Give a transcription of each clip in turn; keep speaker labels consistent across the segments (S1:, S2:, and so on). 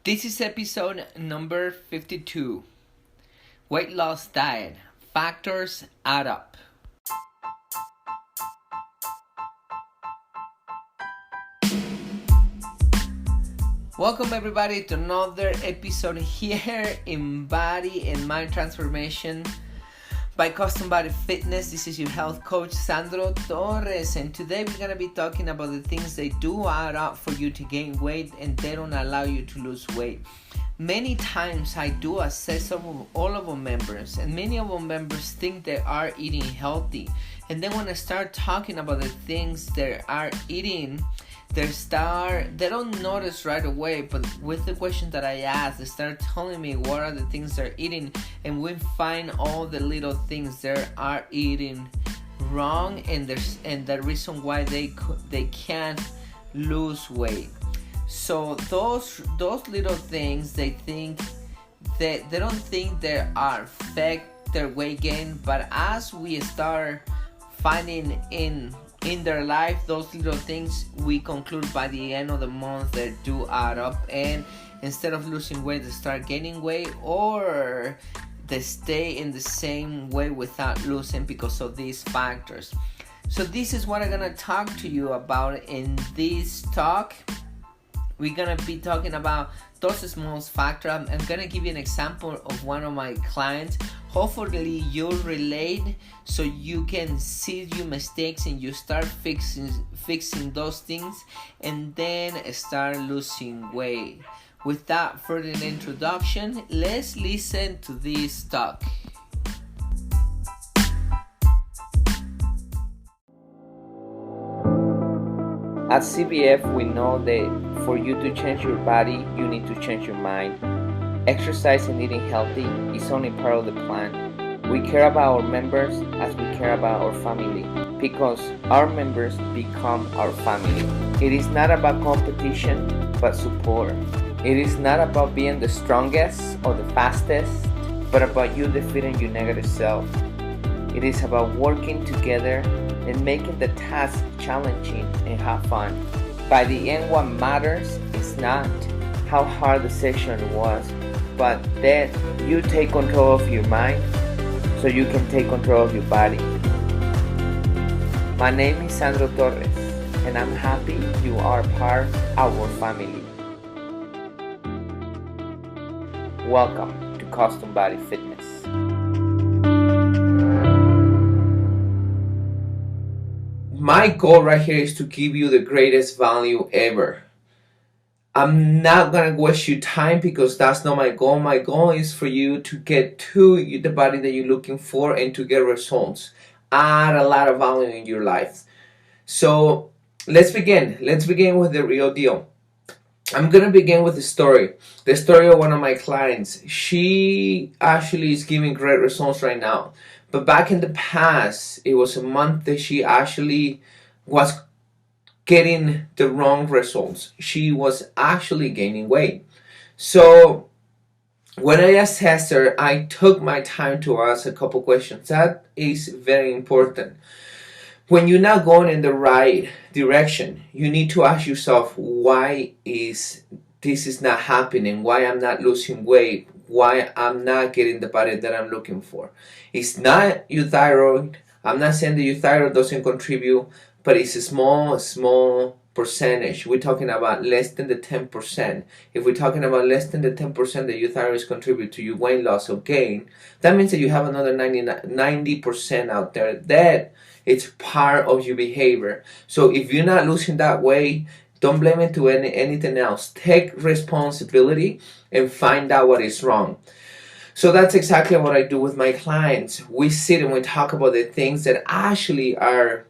S1: This is episode number 52. Weight loss diet. Factors add up. Welcome everybody to another episode here in Body and Mind Transformation by Custom Body Fitness. This is your health coach Sandro Torres, and today we're going to be talking about the things they do add up for you to gain weight and they don't allow you to lose weight. Many times I do assess all of our members, and many of our members think they are eating healthy, and then when I start talking about the things they are eating, they don't notice right away, but with the questions that I ask, they start telling me what are the things they're eating, and we find all the little things they are eating wrong, and the reason why they can't lose weight. So those little things, they don't think they are affect their weight gain, but as we start finding in their life those little things, we conclude by the end of the month they do add up, and instead of losing weight they start gaining weight, or they stay in the same way without losing because of these factors. So this is what I'm gonna talk to you about in this talk. We're gonna be talking about those small factors. I'm gonna give you an example of one of my clients. Hopefully you'll relate so you can see your mistakes and you start fixing those things and then start losing weight. Without further introduction, let's listen to this talk. At CBF, we know that for you to change your body, you need to change your mind. Exercise and eating healthy is only part of the plan. We care about our members as we care about our family, because our members become our family. It is not about competition, but support. It is not about being the strongest or the fastest, but about you defeating your negative self. It is about working together and making the task challenging and have fun. By the end, what matters is not how hard the session was, but that you take control of your mind so you can take control of your body. My name is Sandro Torres, and I'm happy you are part of our family. Welcome to Custom Body Fitness. My goal right here is to give you the greatest value ever. I'm not going to waste your time because that's not my goal. My goal is for you to get to the body that you're looking for and to get results. Add a lot of value in your life. So let's begin. Let's begin with the real deal. I'm going to begin with the story of one of my clients. She actually is giving great results right now. But back in the past, it was a month that she actually was getting the wrong results. She was actually gaining weight. So when I assessed her, I took my time to ask a couple questions. That is very important. When you're not going in the right direction, you need to ask yourself, why is this not happening? Why I'm not losing weight? Why I'm not getting the body that I'm looking for? It's not your thyroid. I'm not saying that your thyroid doesn't contribute, but it's a small percentage. We're talking about less than the 10%. If we're talking about less than the 10% that your thyroid contribute to your weight loss or gain, that means that you have another 90% out there that it's part of your behavior. So if you're not losing that weight, don't blame it to anything else. Take responsibility and find out what is wrong. So that's exactly what I do with my clients. We sit and we talk about the things that actually are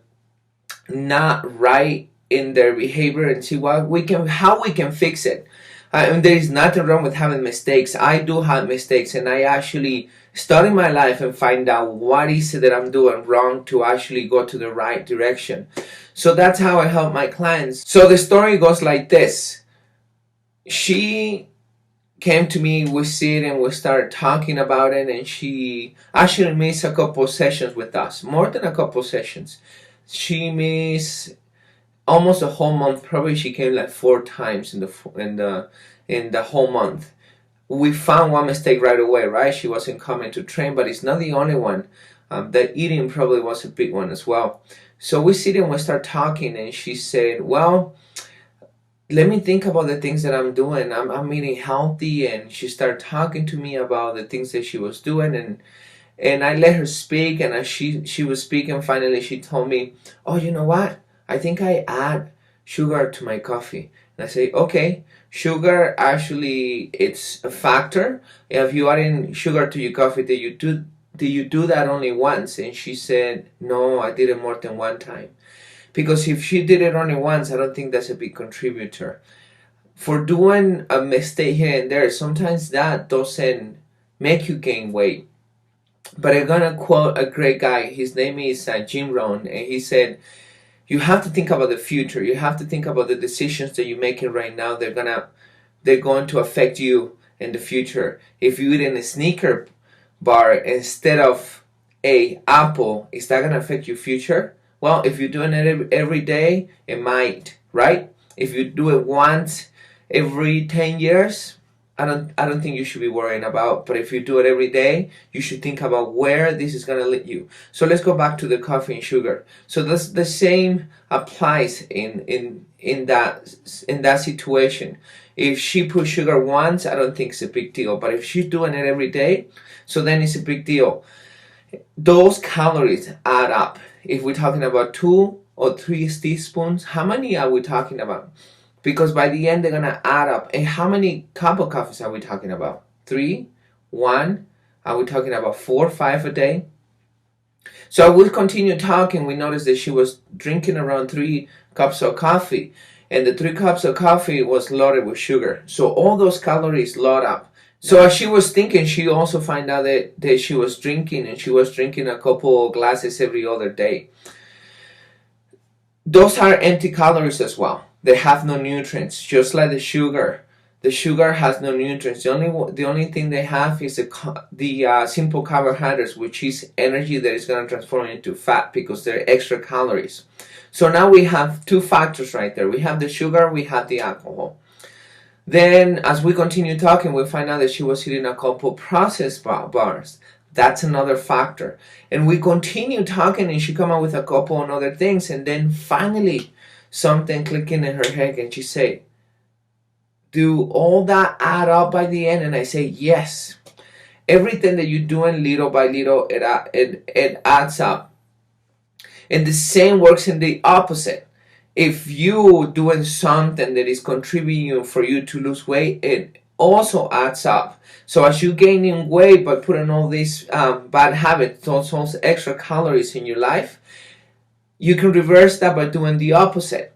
S1: not right in their behavior and see how we can fix it. And there is nothing wrong with having mistakes. I do have mistakes, and I actually study my life and find out what is it that I'm doing wrong to actually go to the right direction. So that's how I help my clients. So the story goes like this. She came to me, we sit and we start talking about it, and she actually missed a couple sessions with us, more than a couple sessions. She missed almost a whole month. Probably she came like 4 times in the in the whole month. We found one mistake right away, right? She wasn't coming to train, but it's not the only one. The eating probably was a big one as well. So we sit and we start talking, and she said, well, let me think about the things that I'm doing. I'm eating healthy. And she started talking to me about the things that she was doing, and I let her speak. And as she was speaking, finally she told me, oh, you know what? I think I add sugar to my coffee. And I say, okay, sugar actually it's a factor. If you add in sugar to your coffee, did you do that only once? And she said, no, I did it more than one time. Because if she did it only once, I don't think that's a big contributor. For doing a mistake here and there, sometimes that doesn't make you gain weight. But I'm gonna quote a great guy. His name is Jim Rohn, and he said, "You have to think about the future. You have to think about the decisions that you're making right now. They're going to affect you in the future. If you eat in a sneaker bar instead of a apple, is that gonna affect your future? Well, if you're doing it every day, it might, right? If you do it once every 10 years, I don't think you should be worrying about. But if you do it every day, you should think about where this is gonna lead you. So let's go back to the coffee and sugar. So that's the same applies in that situation. If she puts sugar once, I don't think it's a big deal. But if she's doing it every day, so then it's a big deal. Those calories add up. If we're talking about 2 or 3 teaspoons, how many are we talking about? Because by the end they're gonna add up. And how many cup of coffees are we talking about? 3, 1? Are we talking about 4, 5 a day? So I will continue talking. We noticed that she was drinking around 3 cups of coffee, and the 3 cups of coffee was loaded with sugar. So all those calories load up. So as she was thinking, she also found out that she was drinking, and she was drinking a couple of glasses every other day. Those are empty calories as well. They have no nutrients, just like the sugar. The sugar has no nutrients. The only thing they have is the simple carbohydrates, which is energy that is going to transform into fat because they're extra calories. So now we have 2 factors right there. We have the sugar, we have the alcohol. Then, as we continue talking, we find out that she was eating a couple processed bars. That's another factor. And we continue talking, and she come up with a couple of other things. And then finally, something clicking in her head, and she say, do all that add up by the end? And I say, yes. Everything that you're doing little by little, it adds up. And the same works in the opposite. If you doing something that is contributing for you to lose weight, it also adds up. So as you gaining weight by putting all these bad habits, those extra calories in your life, you can reverse that by doing the opposite.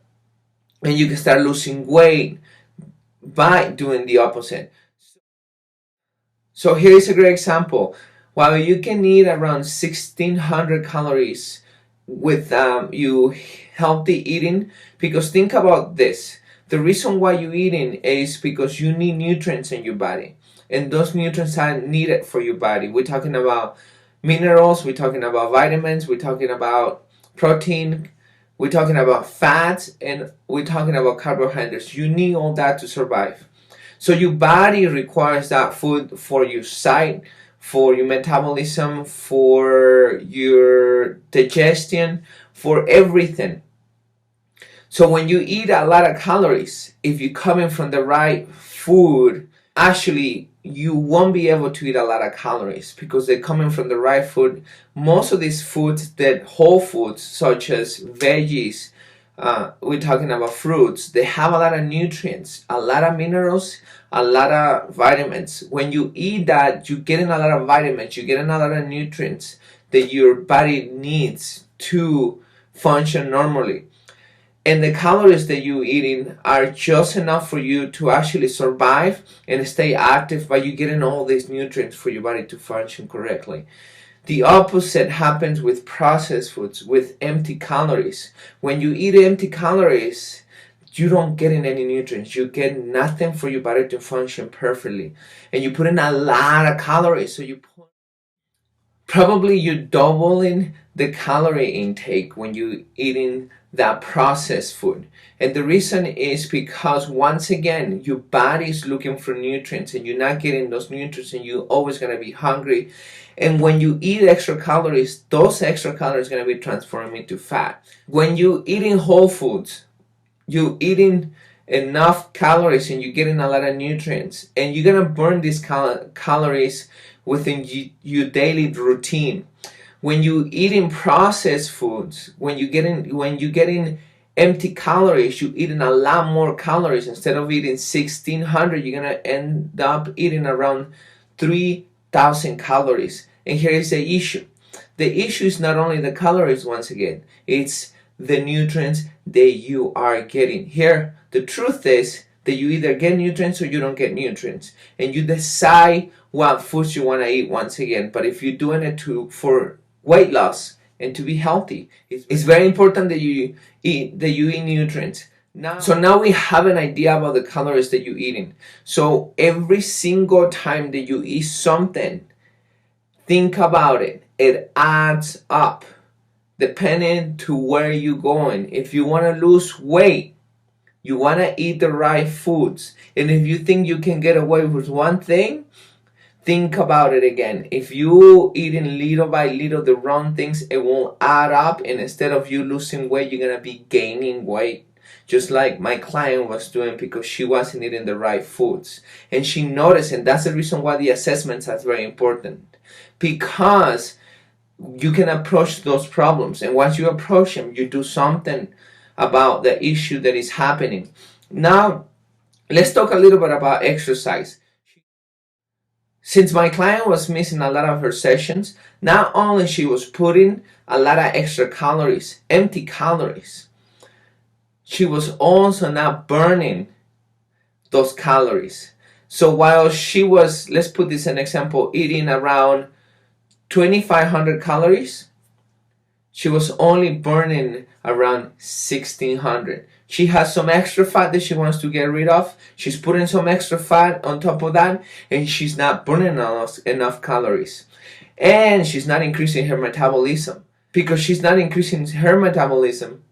S1: And you can start losing weight by doing the opposite. So here is a great example. While you can eat around 1,600 calories with you healthy eating, because think about this. The reason why you're eating is because you need nutrients in your body. And those nutrients are needed for your body. We're talking about minerals, we're talking about vitamins, we're talking about protein, we're talking about fats, and we're talking about carbohydrates. You need all that to survive. So your body requires that food for your sight, for your metabolism, for your digestion, for everything. So when you eat a lot of calories, if you're coming from the right food, actually you won't be able to eat a lot of calories because they're coming from the right food. Most of these foods, that whole foods such as veggies, we're talking about fruits, they have a lot of nutrients, a lot of minerals, a lot of vitamins. When you eat that, you're getting a lot of vitamins, you're getting a lot of nutrients that your body needs to function normally. And the calories that you're eating are just enough for you to actually survive and stay active by you getting all these nutrients for your body to function correctly. The opposite happens with processed foods, with empty calories. When you eat empty calories, you don't get in any nutrients. You get nothing for your body to function perfectly. And you put in a lot of calories. So you put Probably you're doubling the calorie intake when you're eating that processed food. And the reason is because, once again, your body is looking for nutrients and you're not getting those nutrients, and you're always going to be hungry. And when you eat extra calories, those extra calories are going to be transformed into fat. When you're eating whole foods, you're eating enough calories and you're getting a lot of nutrients, and you're going to burn these calories within your daily routine. When you eating processed foods, when you getting empty calories, you're eating a lot more calories. Instead of eating 1,600, you're gonna end up eating around 3,000 calories. And here is the issue. The issue is not only the calories, once again, it's the nutrients that you are getting. Here, the truth is that you either get nutrients or you don't get nutrients. And you decide what foods you want to eat, once again. But if you're doing it for weight loss and to be healthy, it's very important that you eat nutrients. Now we have an idea about the calories that you're eating. So every single time that you eat something, think about it. It adds up depending to where you're going. If you want to lose weight, you want to eat the right foods. And if you think you can get away with one thing, think about it again. If you eating little by little the wrong things, it won't add up. And instead of you losing weight, you're going to be gaining weight. Just like my client was doing, because she wasn't eating the right foods. And she noticed, and that's the reason why the assessments are very important. Because you can approach those problems. And once you approach them, you do something about the issue that is happening. Now, let's talk a little bit about exercise. Since my client was missing a lot of her sessions, not only she was putting a lot of extra calories, empty calories, she was also not burning those calories. So while she was, let's put this an example, eating around 2,500 calories, she was only burning around 1,600. She has some extra fat that she wants to get rid of. She's putting some extra fat on top of that, and she's not burning enough calories. And she's not increasing her metabolism. Because she's not increasing her metabolism,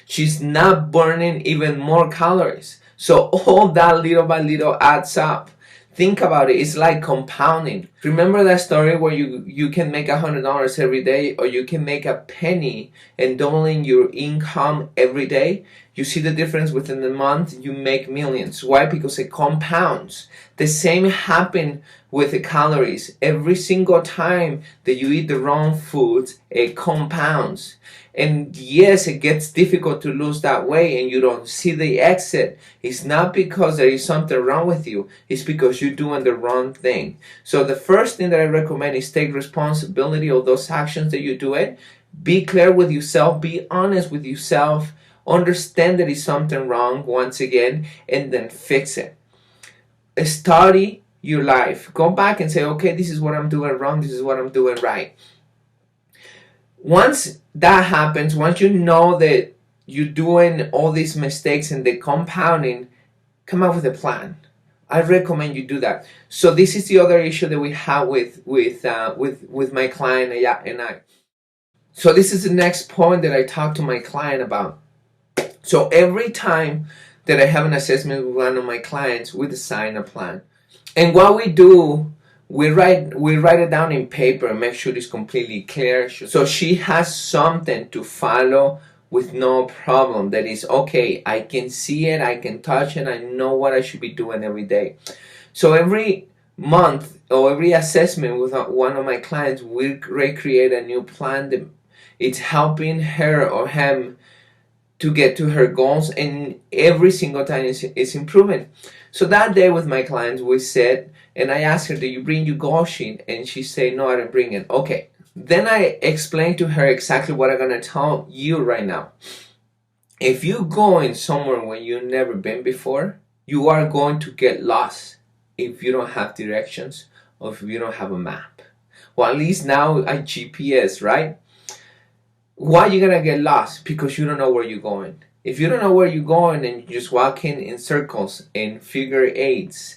S1: she's not burning even more calories. So all that little by little adds up. Think about it. It's like compounding. Remember that story where you can make $100 every day, or you can make a penny and doubling your income every day? You see the difference within the month, you make millions. Why? Because it compounds. The same happens with the calories. Every single time that you eat the wrong foods, it compounds. And yes, it gets difficult to lose that weight and you don't see the exit. It's not because there is something wrong with you. It's because you're doing the wrong thing. So the first thing that I recommend is take responsibility of those actions that you do it. Be clear with yourself. Be honest with yourself. Understand that it's something wrong, once again, and then fix it. Study your life. Go back and say, okay, this is what I'm doing wrong. This is what I'm doing right. Once that happens, once you know that you're doing all these mistakes and the compounding, come up with a plan. I recommend you do that. So this is the other issue that we have with my client and I. So this is the next point that I talk to my client about. So every time that I have an assessment with one of my clients, we design a plan. And what we do, we write it down in paper and make sure it's completely clear. So she has something to follow with no problem. That is, okay, I can see it, I can touch it, I know what I should be doing every day. So every month or every assessment with one of my clients, we recreate a new plan that it's helping her or him to get to her goals, and every single time it's improving. So that day with my clients, we said, and I asked her, do you bring your goal sheet? And she said, no, I didn't bring it. Okay. Then I explained to her exactly what I'm going to tell you right now. If you're going somewhere where you've never been before, you are going to get lost if you don't have directions or if you don't have a map. Well, at least now a GPS, right? Why are you going to get lost? Because you don't know where you're going. If you don't know where you're going and you're just walking in circles and figure eights,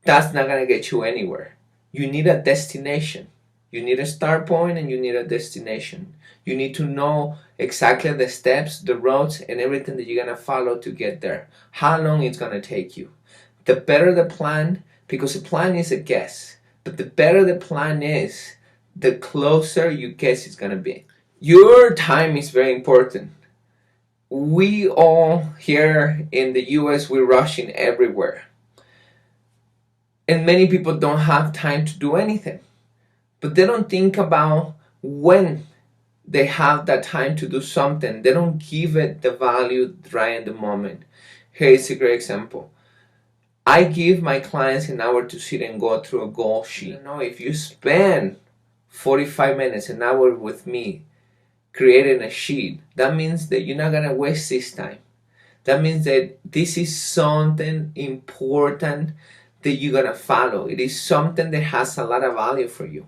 S1: that's not going to get you anywhere. You need a destination. You need a start point and you need a destination. You need to know exactly the steps, the roads, and everything that you're going to follow to get there. How long it's going to take you. The better the plan, because a plan is a guess, but the better the plan is, the closer you guess it's going to be. Your time is very important. We all here in the US, we're rushing everywhere. And many people don't have time to do anything. But they don't think about when they have that time to do something. They don't give it the value right in the moment. Here is a great example. I give my clients an hour to sit and go through a goal sheet. You know, if you spend 45 minutes, an hour with me, creating a sheet, that means that you're not going to waste this time. That means that this is something important that you're going to follow. It is something that has a lot of value for you.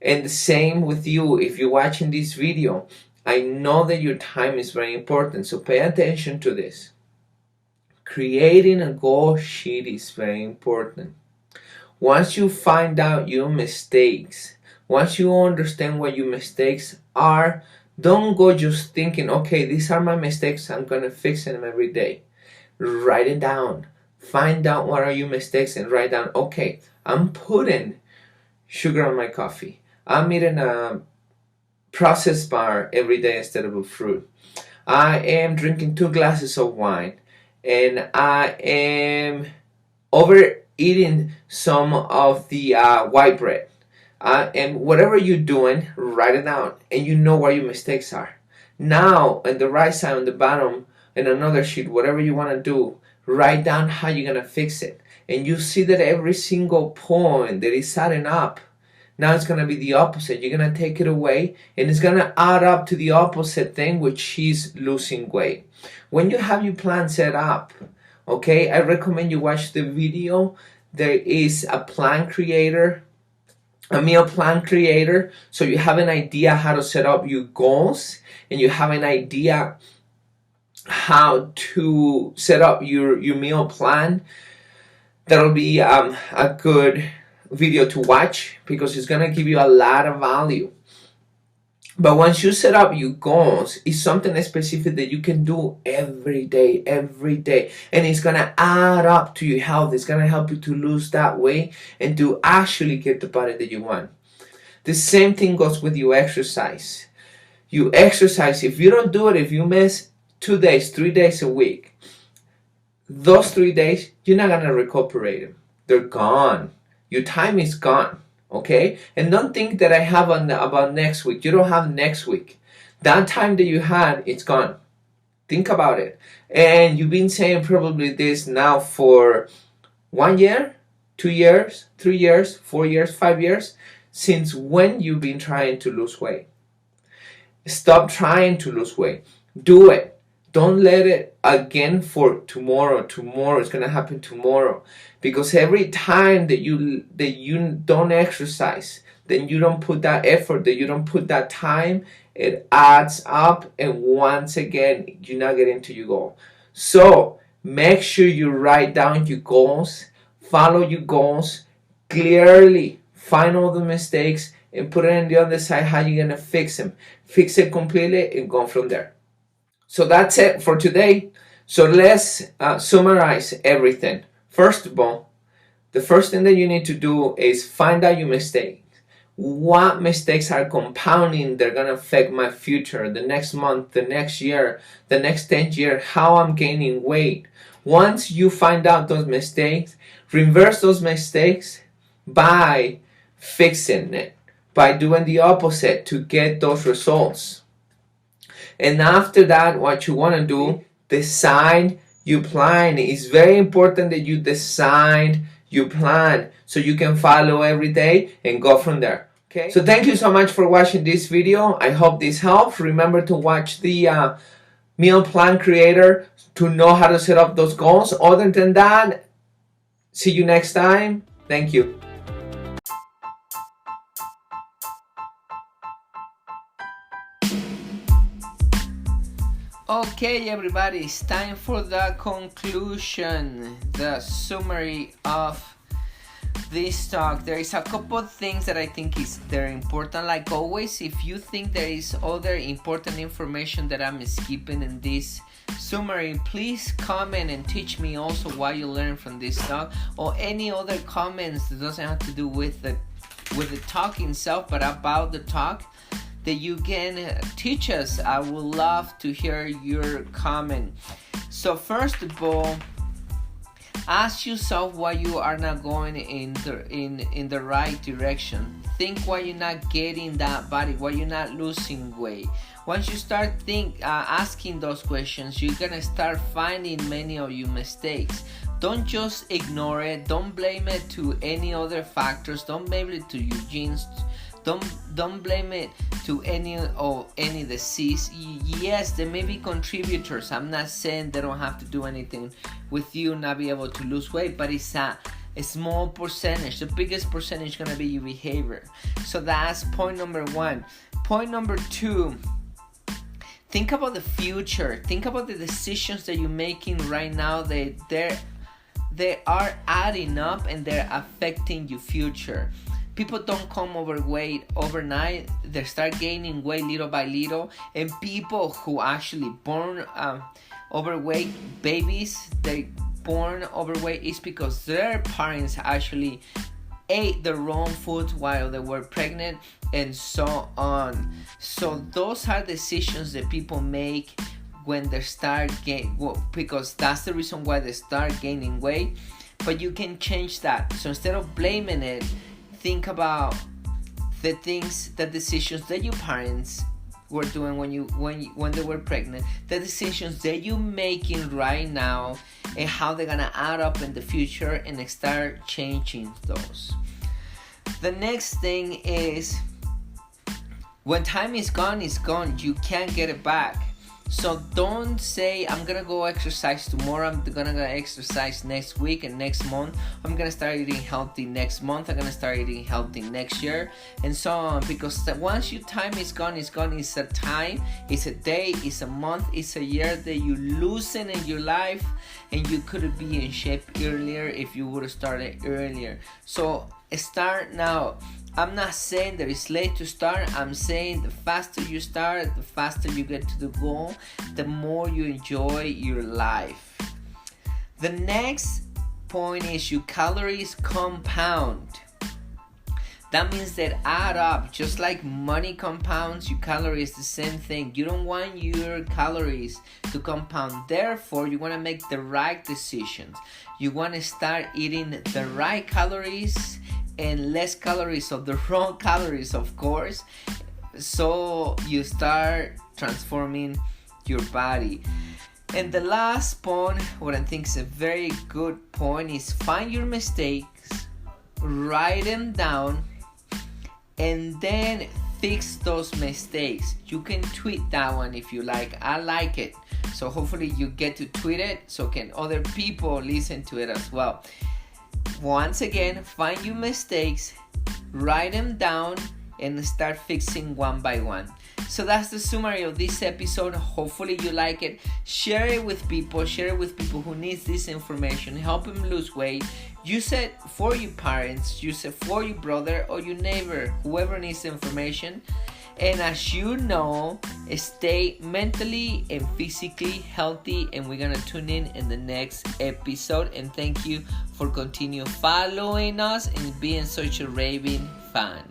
S1: And the same with you. If you're watching this video, I know that your time is very important, so pay attention to this. Creating a goal sheet is very important. Once you find out your mistakes, once you understand what your mistakes are, don't go just thinking, okay, these are my mistakes, I'm going to fix them every day. Write it down. Find out what are your mistakes and write down, okay, I'm putting sugar on my coffee. I'm eating a processed bar every day instead of a fruit. I am drinking 2 glasses of wine. And I am overeating some of the white bread. And whatever you're doing, write it down. And you know where your mistakes are. Now, on the right side, on the bottom, in another sheet, whatever you want to do, write down how you're going to fix it. And you see that every single point that is adding up, now it's going to be the opposite. You're going to take it away, and it's going to add up to the opposite thing, which is losing weight. When you have your plan set up, okay, I recommend you watch the video. There is a plan creator, a meal plan creator, so you have an idea how to set up your goals, and you have an idea how to set up your meal plan. That'll be a good video to watch because it's going to give you a lot of value. But once you set up your goals, it's something specific that you can do every day, and it's going to add up to your health. It's going to help you to lose that weight and to actually get the body that you want. The same thing goes with your exercise. You exercise, if you don't do it, if you miss 2 days, 3 days a week, those 3 days, you're not going to recuperate them. They're gone. Your time is gone. Okay? And don't think that I have about next week. You don't have next week. That time that you had, it's gone. Think about it. And you've been saying probably this now for 1 year, 2 years, 3 years, 4 years, 5 years. Since when you've been trying to lose weight? Stop trying to lose weight. Do it. Don't let it again for tomorrow. Tomorrow is going to happen tomorrow. Because every time that you don't exercise, then you don't put that effort, that you don't put that time, it adds up, and once again, you're not getting to your goal. So make sure you write down your goals, follow your goals clearly, find all the mistakes, and put it on the other side how you're going to fix them. Fix it completely and go from there. So that's it for today. So let's summarize everything. First of all, the first thing that you need to do is find out your mistakes. What mistakes are compounding? They're going to affect my future, the next month, the next year, the next 10 years, how I'm gaining weight. Once you find out those mistakes, reverse those mistakes by fixing it, by doing the opposite to get those results. And after that, what you want to do, decide your plan. It's very important that you decide your plan so you can follow every day and go from there. Okay? So thank you so much for watching this video. I hope this helps. Remember to watch the meal plan creator to know how to set up those goals. Other than that, see you next time. Thank you. Okay, everybody, it's time for the conclusion, the summary of
S2: this talk, there is a couple of things that I think is very important. Like always, if you think there is other important information that I'm skipping in this summary, please comment and teach me also what you learned from this talk, or any other comments that doesn't have to do with the talk itself, but about the talk, that you can teach us. I would love to hear your comment. So first of all, ask yourself why you are not going in the right direction. Think why you're not getting that body, why you're not losing weight. Once you start asking those questions, you're gonna start finding many of your mistakes. Don't just ignore it. Don't blame it to any other factors. Don't blame it to your genes. Don't blame it to any disease. Yes, there may be contributors. I'm not saying they don't have to do anything with you not be able to lose weight, but it's a small percentage. The biggest percentage is gonna be your behavior. So that's point number one. Point number two, think about the future. Think about the decisions that you're making right now. They are adding up and they're affecting your future. People don't come overweight overnight. They start gaining weight little by little. And people who actually born overweight babies, they born overweight is because their parents actually ate the wrong food while they were pregnant, and so on. So those are decisions that people make when they start because that's the reason why they start gaining weight. But you can change that. So instead of blaming it, think about the decisions that your parents were doing when they were pregnant, the decisions that you're making right now, and how they're gonna add up in the future, and start changing those. The next thing is, when time is gone, it's gone. You can't get it back. So don't say, I'm gonna go exercise tomorrow, I'm gonna go exercise next week and next month, I'm gonna start eating healthy next month, I'm gonna start eating healthy next year, and so on. Because once your time is gone, it's gone. It's a time, it's a day, it's a month, it's a year that you loosen in your life, and you could be in shape earlier if you would have started earlier. So start now. I'm not saying that it's late to start. I'm saying the faster you start, the faster you get to the goal, the more you enjoy your life. The next point is your calories compound. That means that add up. Just like money compounds, your calories the same thing. You don't want your calories to compound. Therefore, you want to make the right decisions. You want to start eating the right calories and less calories of the wrong calories, of course. So you start transforming your body. And the last point, what I think is a very good point, is find your mistakes, write them down, and then fix those mistakes. You can tweet that one if you like. I like it. So hopefully you get to tweet it, so can other people listen to it as well. Once again, find your mistakes, write them down, and start fixing one by one. So that's the summary of this episode. Hopefully you like it. Share it with people who need this information. Help them lose weight. Use it for your parents, use it for your brother or your neighbor, whoever needs information. And as you know, stay mentally and physically healthy, and we're gonna tune in the next episode. And thank you for continue following us and being such a raving fan.